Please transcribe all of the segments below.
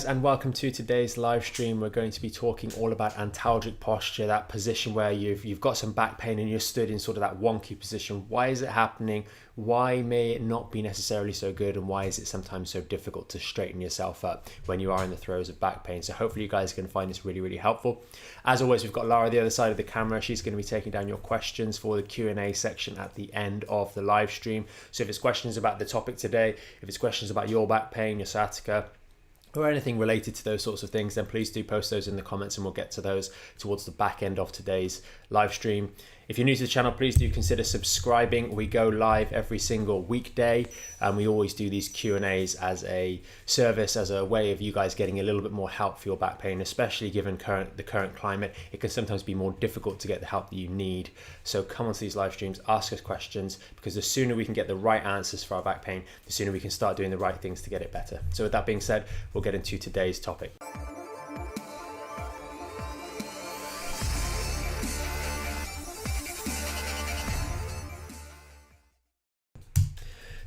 And welcome to today's live stream. We're going to be talking all about antalgic posture, that position where you've got some back pain and you're stood in sort of that wonky position. Why is it happening? Why may it not be necessarily so good, and why is it sometimes so difficult to straighten yourself up when you are in the throes of back pain? So hopefully you guys are going to find this really helpful. As always, we've got Lara on the other side of the camera. She's going to be taking down your questions for the Q&A section at the end of the live stream. So if it's questions about the topic today, if it's questions about your back pain, your sciatica, or anything related to those sorts of things, then please do post those in the comments and we'll get to those towards the back end of today's live stream. If you're new to the channel, please do consider subscribing. We go live every single weekday and we always do these Q&As as a service, as a way of you guys getting a little bit more help for your back pain, especially given the current climate. It can sometimes be more difficult to get the help that you need. So come onto these live streams, ask us questions, because the sooner we can get the right answers for our back pain, the sooner we can start doing the right things to get it better. So with that being said, we'll get into today's topic.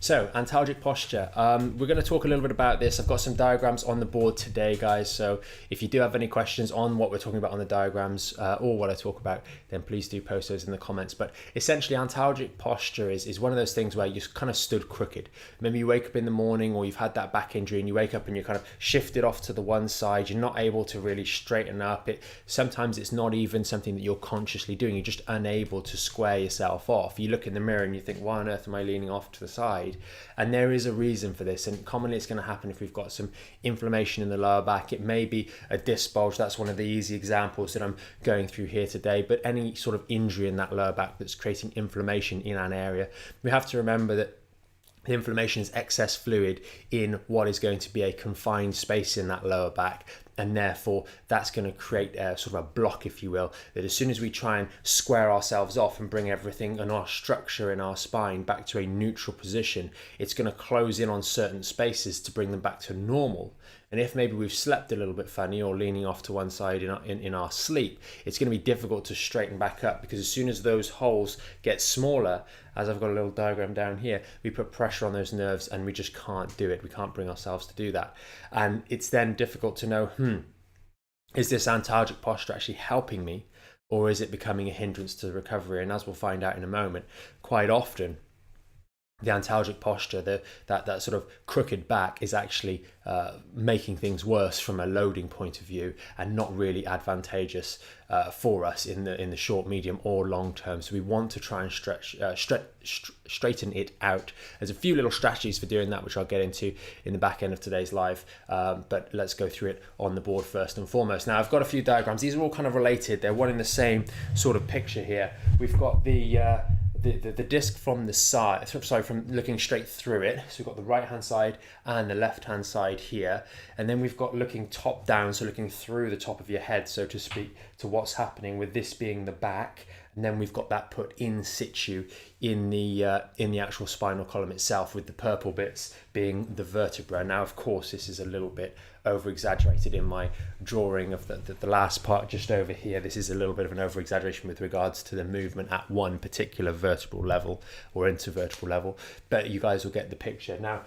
So, antalgic posture. We're going to talk a little bit about this. I've got some diagrams on the board today, guys. So if you do have any questions on what we're talking about on the diagrams or what I talk about, then please do post those in the comments. But essentially, antalgic posture is one of those things where you kind of stood crooked. Maybe you wake up in the morning or you've had that back injury and you wake up and you're kind of shifted off to the one side. You're not able to really straighten up. Sometimes it's not even something that you're consciously doing. You're just unable to square yourself off. You look in the mirror and you think, why on earth am I leaning off to the side? And there is a reason for this, and commonly it's going to happen if we've got some inflammation in the lower back. It may be a disc bulge. That's one of the easy examples that I'm going through here today, but any sort of injury in that lower back that's creating inflammation in an area, we have to remember that the inflammation is excess fluid in what is going to be a confined space in that lower back, and therefore that's going to create a sort of a block, if you will, that as soon as we try and square ourselves off and bring everything and our structure in our spine back to a neutral position, it's going to close in on certain spaces to bring them back to normal. And if maybe we've slept a little bit funny or leaning off to one side in our sleep, it's going to be difficult to straighten back up, because as soon as those holes get smaller, as I've got a little diagram down here, we put pressure on those nerves and we just can't do it. We can't bring ourselves to do that. And it's then difficult to know, is this antalgic posture actually helping me, or is it becoming a hindrance to the recovery? And as we'll find out in a moment, quite often the antalgic posture, that sort of crooked back, is actually making things worse from a loading point of view, and not really advantageous for us in the short, medium, or long term. So we want to try and straighten it out. There's a few little strategies for doing that, which I'll get into in the back end of today's live. But let's go through it on the board first and foremost. Now, I've got a few diagrams. These are all kind of related. They're one in the same sort of picture here. We've got the disc from the side, sorry, from looking straight through it. So we've got the right hand side and the left hand side here, and then we've got looking top down, so looking through the top of your head, so to speak, to what's happening, with this being the back. And then we've got that put in situ in the actual spinal column itself, with the purple bits being the vertebra. Now, of course, this is a little bit over exaggerated in my drawing of the last part just over here. This is a little bit of an over exaggeration with regards to the movement at one particular vertebral level or intervertebral level, but you guys will get the picture. Now,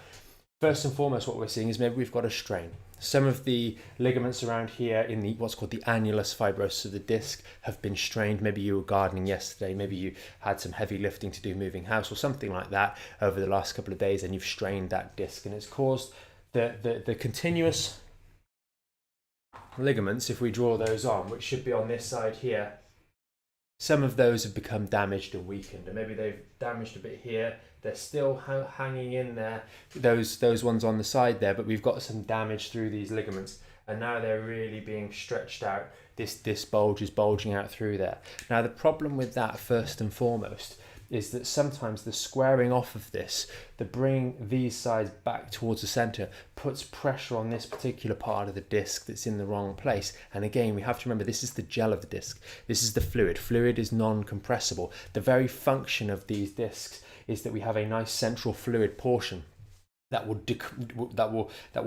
first and foremost, what we're seeing is maybe we've got a strain. Some of the ligaments around here in the what's called the annulus fibrosus of the disc have been strained. Maybe you were gardening yesterday, maybe you had some heavy lifting to do moving house or something like that over the last couple of days, and you've strained that disc, and it's caused the continuous ligaments, if we draw those on, which should be on this side here. Some of those have become damaged and weakened, and maybe they've damaged a bit here. They're still hanging in there, those ones on the side there, but we've got some damage through these ligaments, and now they're really being stretched out. This bulge is bulging out through there. Now, the problem with that, first and foremost, is that sometimes the squaring off of this, the bringing these sides back towards the center, puts pressure on this particular part of the disc that's in the wrong place. And again, we have to remember, this is the gel of the disc. This is the fluid. Fluid is non-compressible. The very function of these discs is that we have a nice central fluid portion that will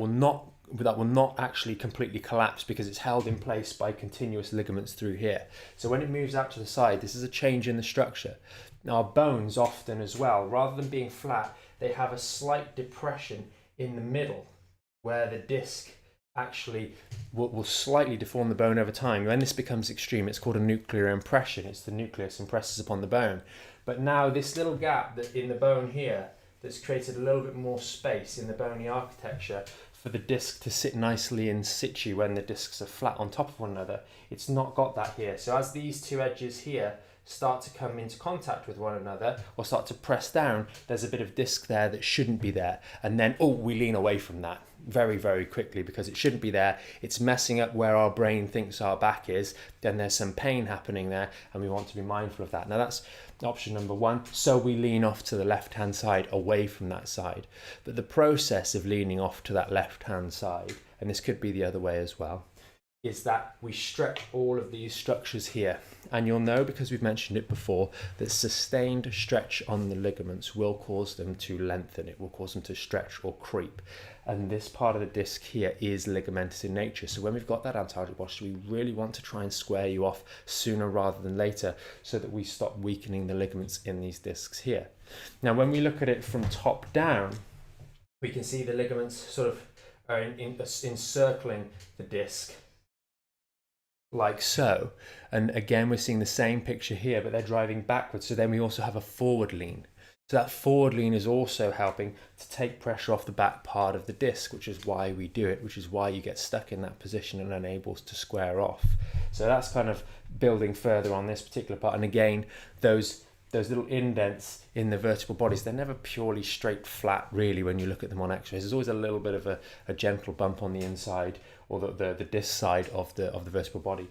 not actually completely collapse, because it's held in place by continuous ligaments through here. So when it moves out to the side, this is a change in the structure. Now, our bones often as well, rather than being flat, they have a slight depression in the middle where the disc actually will slightly deform the bone over time. When this becomes extreme, it's called a nuclear impression. It's the nucleus impresses upon the bone. But now this little gap that in the bone here that's created a little bit more space in the bony architecture for the disc to sit nicely in situ when the discs are flat on top of one another, it's not got that here. So as these two edges here start to come into contact with one another or start to press down, there's a bit of disc there that shouldn't be there. And then, we lean away from that very, very quickly because it shouldn't be there. It's messing up where our brain thinks our back is. Then there's some pain happening there and we want to be mindful of that. Now that's option number one. So we lean off to the left-hand side away from that side. But the process of leaning off to that left-hand side, and this could be the other way as well, is that we stretch all of these structures here. And you'll know, because we've mentioned it before, that sustained stretch on the ligaments will cause them to lengthen. It will cause them to stretch or creep. And this part of the disc here is ligamentous in nature. So when we've got that antalgic posture, we really want to try and square you off sooner rather than later so that we stop weakening the ligaments in these discs here. Now, when we look at it from top down, we can see the ligaments sort of are encircling the disc like so. And again, we're seeing the same picture here, but they're driving backwards. So then we also have a forward lean. So that forward lean is also helping to take pressure off the back part of the disc, which is why we do it, which is why you get stuck in that position and unable to square off. So that's kind of building further on this particular part. And again, those little indents in the vertebral bodies, they're never purely straight flat really when you look at them on x-rays. There's always a little bit of a gentle bump on the inside or the disc side of the vertebral body.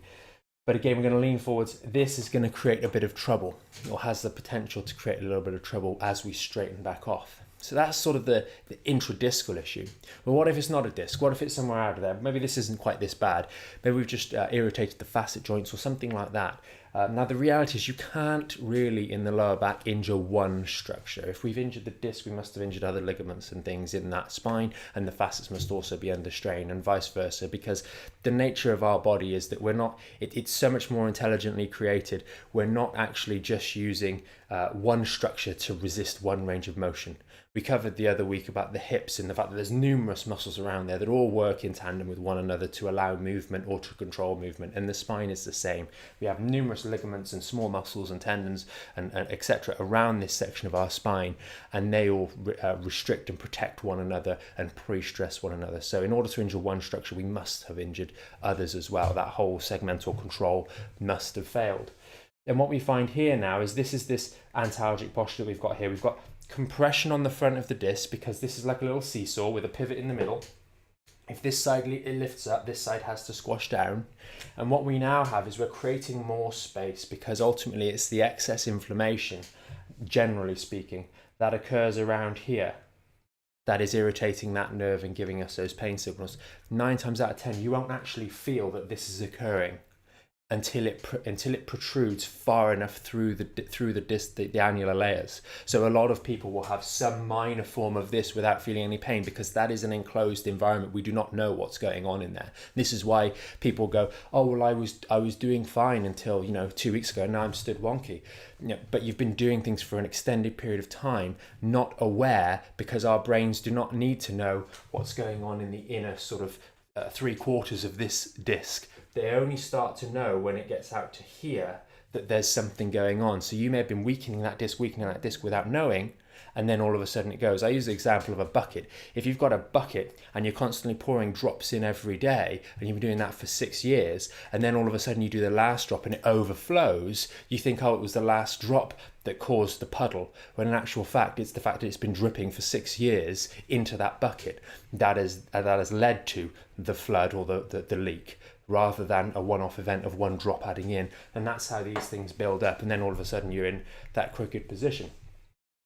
But again, we're going to lean forwards. This is going to create a bit of trouble, or has the potential to create a little bit of trouble as we straighten back off. So that's sort of the intradiscal issue. Well, what if it's not a disc? What if it's somewhere out of there? Maybe this isn't quite this bad. Maybe we've just irritated the facet joints or something like that. Now, the reality is you can't really, in the lower back, injure one structure. If we've injured the disc, we must have injured other ligaments and things in that spine, and the facets must also be under strain, and vice versa, because the nature of our body is that we're not, it's so much more intelligently created. We're not actually just using one structure to resist one range of motion. We covered the other week about the hips and the fact that there's numerous muscles around there that all work in tandem with one another to allow movement or to control movement, and the spine is the same. We have numerous ligaments and small muscles and tendons and etc. around this section of our spine, and they all restrict and protect one another and pre-stress one another. So in order to injure one structure, we must have injured others as well. That whole segmental control must have failed. And what we find here now is this antalgic posture that we've got here. We've got compression on the front of the disc because this is like a little seesaw with a pivot in the middle. If this side it lifts up, this side has to squash down. And what we now have is we're creating more space because ultimately it's the excess inflammation, generally speaking, that occurs around here that is irritating that nerve and giving us those pain signals. 9 times out of 10, you won't actually feel that this is occurring until it protrudes far enough through the disc, the annular layers. So a lot of people will have some minor form of this without feeling any pain because that is an enclosed environment. We do not know what's going on in there. This is why people go, oh well, I was doing fine until 2 weeks ago. Now I'm stood wonky. But you've been doing things for an extended period of time, not aware, because our brains do not need to know what's going on in the inner sort of 3/4 of this disc. They only start to know when it gets out to here that there's something going on. So you may have been weakening that disc without knowing, and then all of a sudden it goes. I use the example of a bucket. If you've got a bucket and you're constantly pouring drops in every day, and you've been doing that for 6 years, and then all of a sudden you do the last drop and it overflows, you think, oh, it was the last drop that caused the puddle, when in actual fact it's the fact that it's been dripping for 6 years into that bucket that has led to the flood or the leak, rather than a one-off event of one drop adding in. And that's how these things build up, and then all of a sudden you're in that crooked position.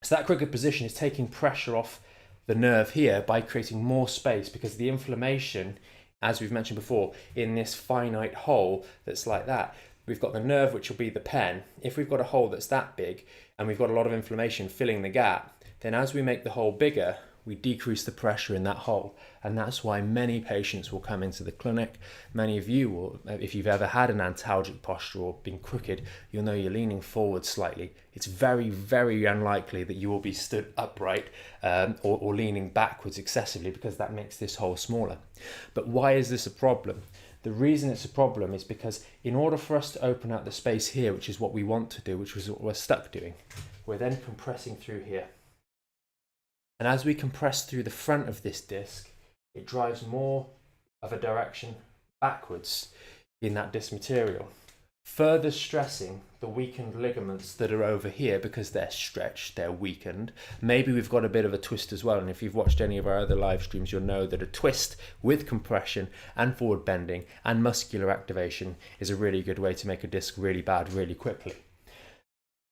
So that crooked position is taking pressure off the nerve here by creating more space, because the inflammation, as we've mentioned before, in this finite hole that's like that, we've got the nerve, which will be the pen. If we've got a hole that's that big and we've got a lot of inflammation filling the gap, then as we make the hole bigger, we decrease the pressure in that hole. And that's why many patients will come into the clinic. Many of you will, if you've ever had an antalgic posture or been crooked, you'll know you're leaning forward slightly. It's very, very unlikely that you will be stood upright or leaning backwards excessively, because that makes this hole smaller. But why is this a problem? The reason it's a problem is because in order for us to open out the space here, which is what we want to do, which was what we're stuck doing, we're then compressing through here. And as we compress through the front of this disc, it drives more of a direction backwards in that disc material, further stressing the weakened ligaments that are over here because they're stretched, they're weakened. Maybe we've got a bit of a twist as well, and if you've watched any of our other live streams, you'll know that a twist with compression and forward bending and muscular activation is a really good way to make a disc really bad really quickly.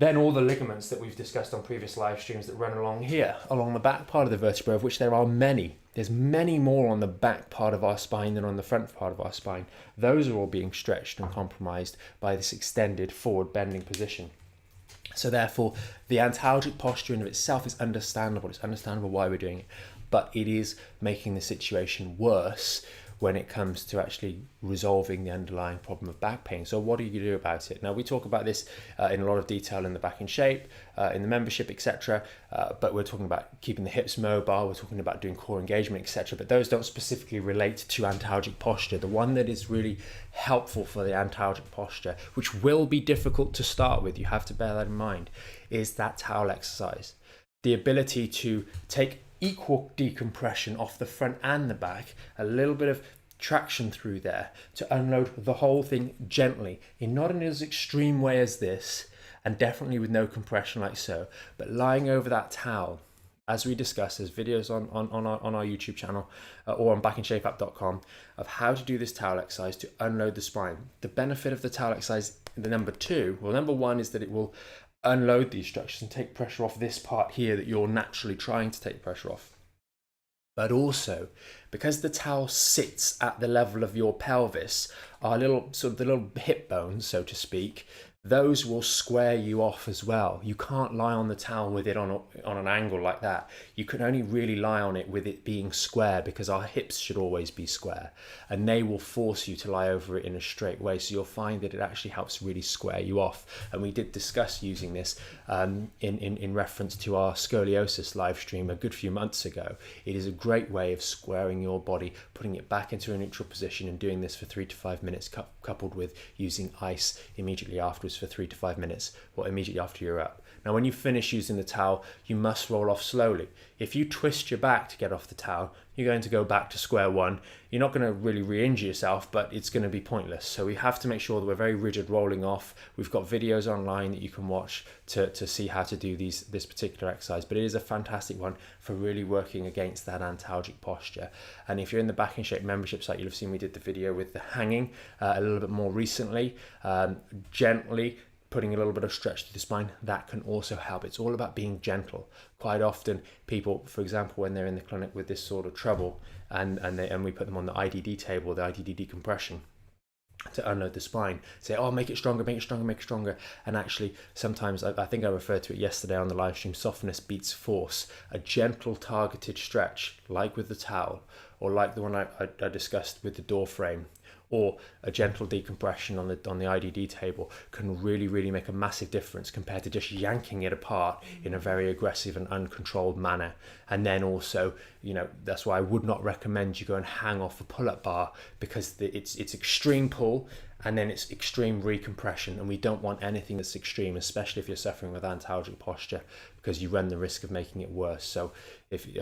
Then all the ligaments that we've discussed on previous live streams that run along here, along the back part of the vertebra, of which there are many. There's many more on the back part of our spine than on the front part of our spine. Those are all being stretched and compromised by this extended forward bending position. So therefore, the antalgic posture in of itself is understandable. It's understandable why we're doing it, but it is making the situation worse when it comes to actually resolving the underlying problem of back pain. So what do you do about it? Now, we talk about this in a lot of detail in the Back in Shape, in the membership, etc. But we're talking about keeping the hips mobile, we're talking about doing core engagement, etc. But those don't specifically relate to antalgic posture. The one that is really helpful for the antalgic posture, which will be difficult to start with, you have to bear that in mind, is that towel exercise. The ability to take equal decompression off the front and the back, a little bit of traction through there to unload the whole thing gently, in not in as extreme way as this, and definitely with no compression like so, but lying over that towel. As we discussed, there's videos on our YouTube channel or on backinshapeapp.com of how to do this towel exercise to unload the spine. The benefit of the towel exercise, number one is that it will unload these structures and take pressure off this part here that you're naturally trying to take pressure off. But also, because the towel sits at the level of your pelvis, our little the little hip bones, so to speak, those will square you off as well. You can't lie on the towel with it on an angle like that. You can only really lie on it with it being square, because our hips should always be square, and they will force you to lie over it in a straight way. So you'll find that it actually helps really square you off. And we did discuss using this in reference to our scoliosis live stream a good few months ago. It is a great way of squaring your body, putting it back into a neutral position, and doing this for 3 to 5 minutes, coupled with using ice immediately afterwards for 3 to 5 minutes, or immediately after you're up. Now, when you finish using the towel, you must roll off slowly. If you twist your back to get off the towel, you're going to go back to square one. You're not going to really re-injure yourself, but it's going to be pointless. So we have to make sure that we're very rigid rolling off. We've got videos online that you can watch to see how to do this particular exercise, but it is a fantastic one for really working against that antalgic posture. And if you're in the Back in Shape membership site, you'll have seen we did the video with the hanging a little bit more recently, gently putting a little bit of stretch to the spine. That can also help. It's all about being gentle. Quite often people, for example, when they're in the clinic with this sort of trouble, and we put them on the IDD table, the IDD decompression, to unload the spine, say, oh, make it stronger, make it stronger, make it stronger. And actually, sometimes, I think I referred to it yesterday on the live stream, softness beats force. A gentle targeted stretch, like with the towel, or like the one I discussed with the door frame, or a gentle decompression on the IDD table, can really make a massive difference compared to just yanking it apart in a very aggressive and uncontrolled manner. And then also, that's why I would not recommend you go and hang off a pull-up bar, because it's extreme pull and then it's extreme recompression, and we don't want anything that's extreme, especially if you're suffering with antalgic posture, because you run the risk of making it worse. So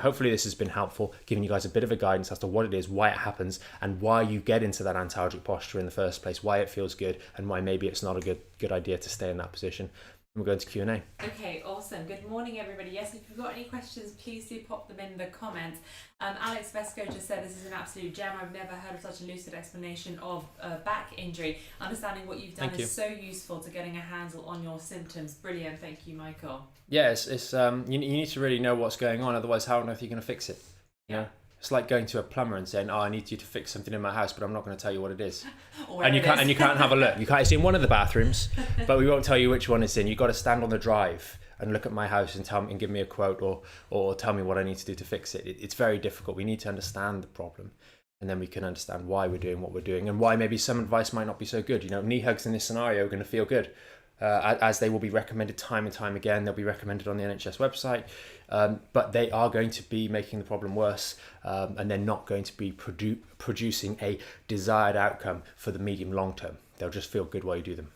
hopefully this has been helpful, giving you guys a bit of a guidance as to what it is, why it happens, and why you get into that antalgic posture in the first place, why it feels good, and why maybe it's not a good idea to stay in that position. We're going to Q&A. Okay, awesome. Good morning, everybody. Yes, if you've got any questions, please do pop them in the comments. Alex Vesco just said this is an absolute gem. I've never heard of such a lucid explanation of back injury. Understanding what you've done is so useful to getting a handle on your symptoms. Brilliant. Thank you, Michael. Yeah, it's you need to really know what's going on. Otherwise, how on earth are you going to fix it? Yeah. It's like going to a plumber and saying, "Oh, I need you to fix something in my house, but I'm not going to tell you what it is." And you can't have a look. You can't. It's in one of the bathrooms, but we won't tell you which one it's in. You've got to stand on the drive and look at my house and tell me and give me a quote or tell me what I need to do to fix it. It's very difficult. We need to understand the problem, and then we can understand why we're doing what we're doing and why maybe some advice might not be so good. Knee hugs in this scenario are going to feel good, as they will be recommended time and time again. They'll be recommended on the NHS website, but they are going to be making the problem worse, and they're not going to be producing a desired outcome for the medium long term. They'll just feel good while you do them.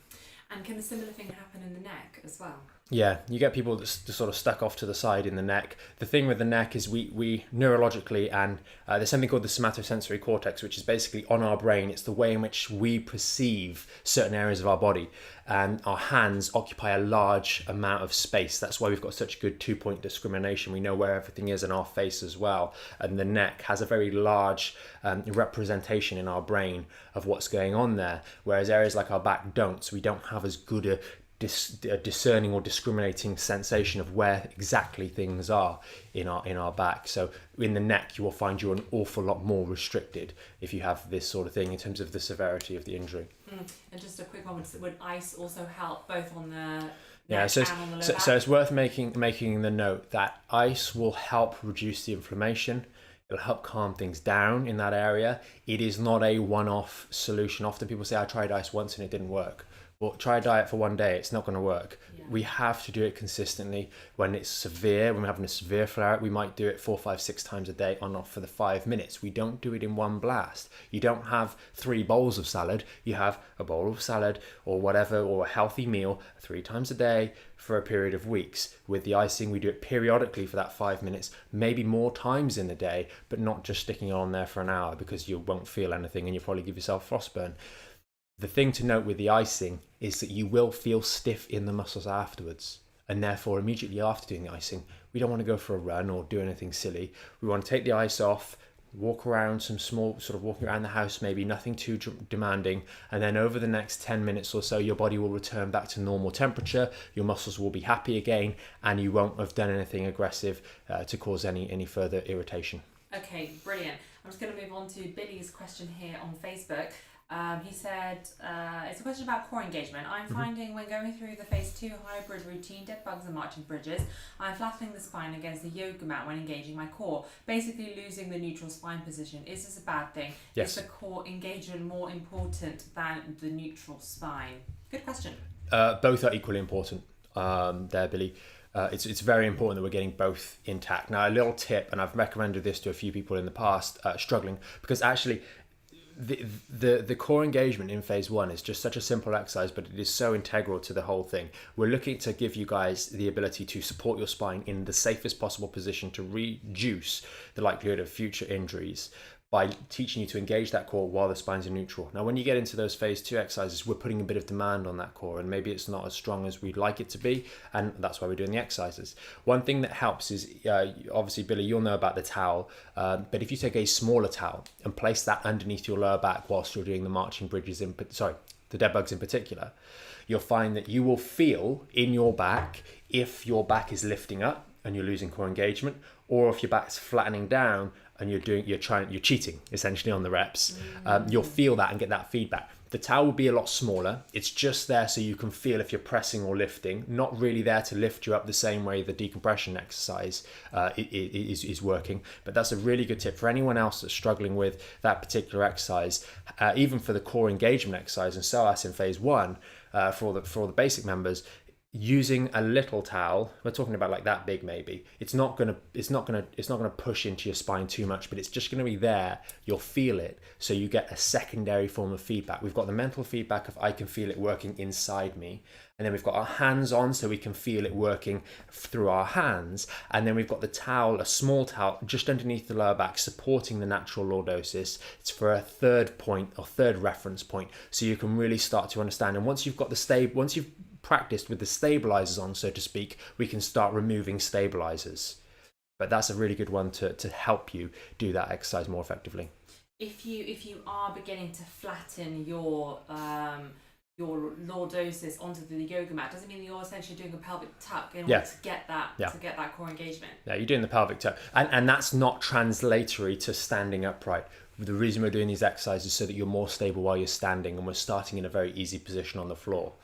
And can a similar thing happen in the neck as well? Yeah, you get people that's sort of stuck off to the side in the neck. The thing with the neck is we neurologically, and there's something called the somatosensory cortex, which is basically on our brain. It's the way in which we perceive certain areas of our body, and our hands occupy a large amount of space. That's why we've got such good 2-point discrimination. We know where everything is in our face as well, and the neck has a very large representation in our brain of what's going on there, whereas areas like our back don't. So we don't have as good a discerning or discriminating sensation of where exactly things are in our back. So in the neck, you will find you're an awful lot more restricted if you have this sort of thing in terms of the severity of the injury. And just a quick one, would ice also help both on the Yeah, so it's worth making the note that ice will help reduce the inflammation. It'll help calm things down in that area. It is not a one-off solution. Often people say, I tried ice once and it didn't work. Well, try a diet for one day, it's not going to work. Yeah. We have to do it consistently. When it's severe, when we're having a severe flare, we might do it 4, 5, 6 times a day on off for the 5 minutes. We don't do it in one blast. You don't have 3 bowls of salad. You have a bowl of salad or whatever, or a healthy meal 3 times a day for a period of weeks. With the icing, we do it periodically for that 5 minutes, maybe more times in the day, but not just sticking it on there for an hour, because you won't feel anything and you'll probably give yourself frostburn. The thing to note with the icing is that you will feel stiff in the muscles afterwards, and therefore immediately after doing the icing, we don't want to go for a run or do anything silly. We want to take the ice off, walk around some small, sort of walking around the house, maybe nothing too demanding, and then over the next 10 minutes or so, your body will return back to normal temperature, your muscles will be happy again, and you won't have done anything aggressive to cause any further irritation. Okay, brilliant. I'm just going to move on to Billy's question here on Facebook. He said, it's a question about core engagement. I'm finding when going through the phase 2 hybrid routine, dead bugs and marching bridges, I'm flattening the spine against the yoga mat when engaging my core, basically losing the neutral spine position. Is this a bad thing? Yes. Is the core engagement more important than the neutral spine? Good question. Both are equally important there, Billy. It's very important that we're getting both intact. Now, a little tip, and I've recommended this to a few people in the past struggling, because actually the core engagement in phase 1 is just such a simple exercise, but it is so integral to the whole thing. We're looking to give you guys the ability to support your spine in the safest possible position to reduce the likelihood of future injuries by teaching you to engage that core while the spine's in neutral. Now, when you get into those phase 2 exercises, we're putting a bit of demand on that core, and maybe it's not as strong as we'd like it to be, and that's why we're doing the exercises. One thing that helps is, obviously, Billy, you'll know about the towel, but if you take a smaller towel and place that underneath your lower back whilst you're doing the marching bridges, the dead bugs in particular, you'll find that you will feel in your back if your back is lifting up and you're losing core engagement, or if your back's flattening down and you're cheating essentially on the reps. You'll feel that and get that feedback. The towel will be a lot smaller. It's just there so you can feel if you're pressing or lifting, not really there to lift you up the same way the decompression exercise is working. But that's a really good tip for anyone else that's struggling with that particular exercise, even for the core engagement exercise and psoas in phase 1, for all the basic members. Using a little towel, we're talking about like that big maybe, it's not gonna push into your spine too much, but it's just gonna be there. You'll feel it, so you get a secondary form of feedback. We've got the mental feedback of I can feel it working inside me, and then we've got our hands on so we can feel it working through our hands, and then we've got the towel, a small towel just underneath the lower back, supporting the natural lordosis. It's for a third point or third reference point, so you can really start to understand. And once you've practiced with the stabilizers on, so to speak, we can start removing stabilizers. But that's a really good one to help you do that exercise more effectively. If you are beginning to flatten your your lordosis onto the yoga mat, doesn't mean that you're essentially doing a pelvic tuck in Yeah. order to get that Yeah. to get that core engagement. Yeah, you're doing the pelvic tuck, and that's not translatory to standing upright. The reason we're doing these exercises is so that you're more stable while you're standing, and we're starting in a very easy position on the floor.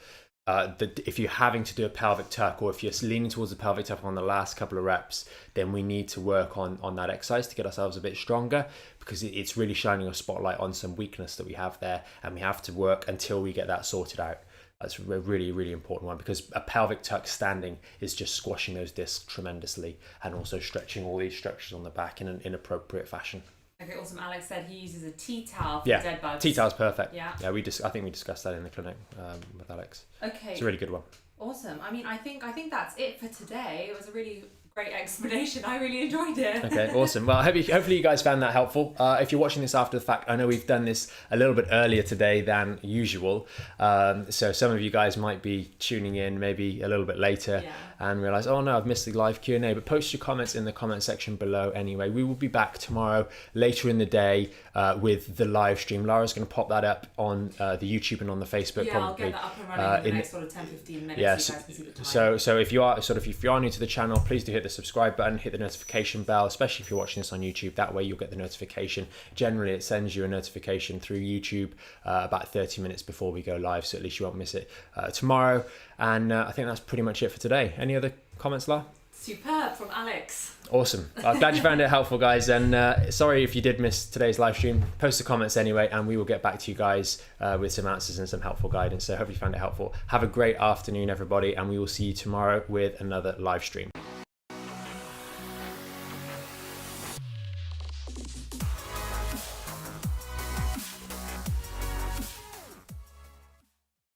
If you're having to do a pelvic tuck, or if you're leaning towards the pelvic tuck on the last couple of reps, then we need to work on that exercise to get ourselves a bit stronger, because it's really shining a spotlight on some weakness that we have there, and we have to work until we get that sorted out. That's a really, really important one, because a pelvic tuck standing is just squashing those discs tremendously, and also stretching all these structures on the back in an inappropriate fashion. Okay, awesome. Alex said he uses a tea towel for Yeah, dead bugs. tea towel's perfect. Yeah. Yeah, I think we discussed that in the clinic with Alex. Okay. It's a really good one. Awesome. I mean, I think that's it for today. It was a really great explanation. I really enjoyed it. Okay, awesome. Well, hopefully you guys found that helpful. If you're watching this after the fact, I know we've done this a little bit earlier today than usual. So some of you guys might be tuning in maybe a little bit later and realize, oh no, I've missed the live Q&A. But post your comments in the comment section below anyway. We will be back tomorrow later in the day with the live stream. Laura's going to pop that up on the YouTube and on the Facebook probably. I'll get that up and running in the next sort of 10-15 minutes. Yeah, so you guys can see the time. so if you are new to the channel, please do hit the subscribe button, hit the notification bell, especially if you're watching this on YouTube. That way you'll get the notification. Generally it sends you a notification through YouTube about 30 minutes before we go live, so at least you won't miss it tomorrow. And I think that's pretty much it for today. Any other comments, La? Superb from Alex. Awesome. I'm glad you found it helpful, guys, and sorry if you did miss today's live stream. Post the comments anyway, and we will get back to you guys with some answers and some helpful guidance. So hopefully you found it helpful. Have a great afternoon, everybody, and we will see you tomorrow with another live stream.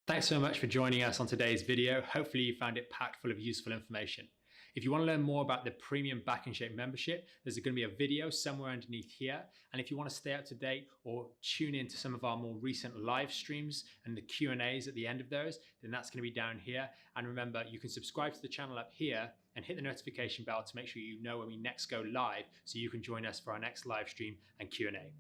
Thanks so much for joining us on today's video. Hopefully you found it packed full of useful information. If you want to learn more about the premium Back in Shape membership, there's going to be a video somewhere underneath here. And if you want to stay up to date or tune in to some of our more recent live streams and the Q&As at the end of those, then that's going to be down here. And remember, you can subscribe to the channel up here and hit the notification bell to make sure you know when we next go live, so you can join us for our next live stream and Q&A.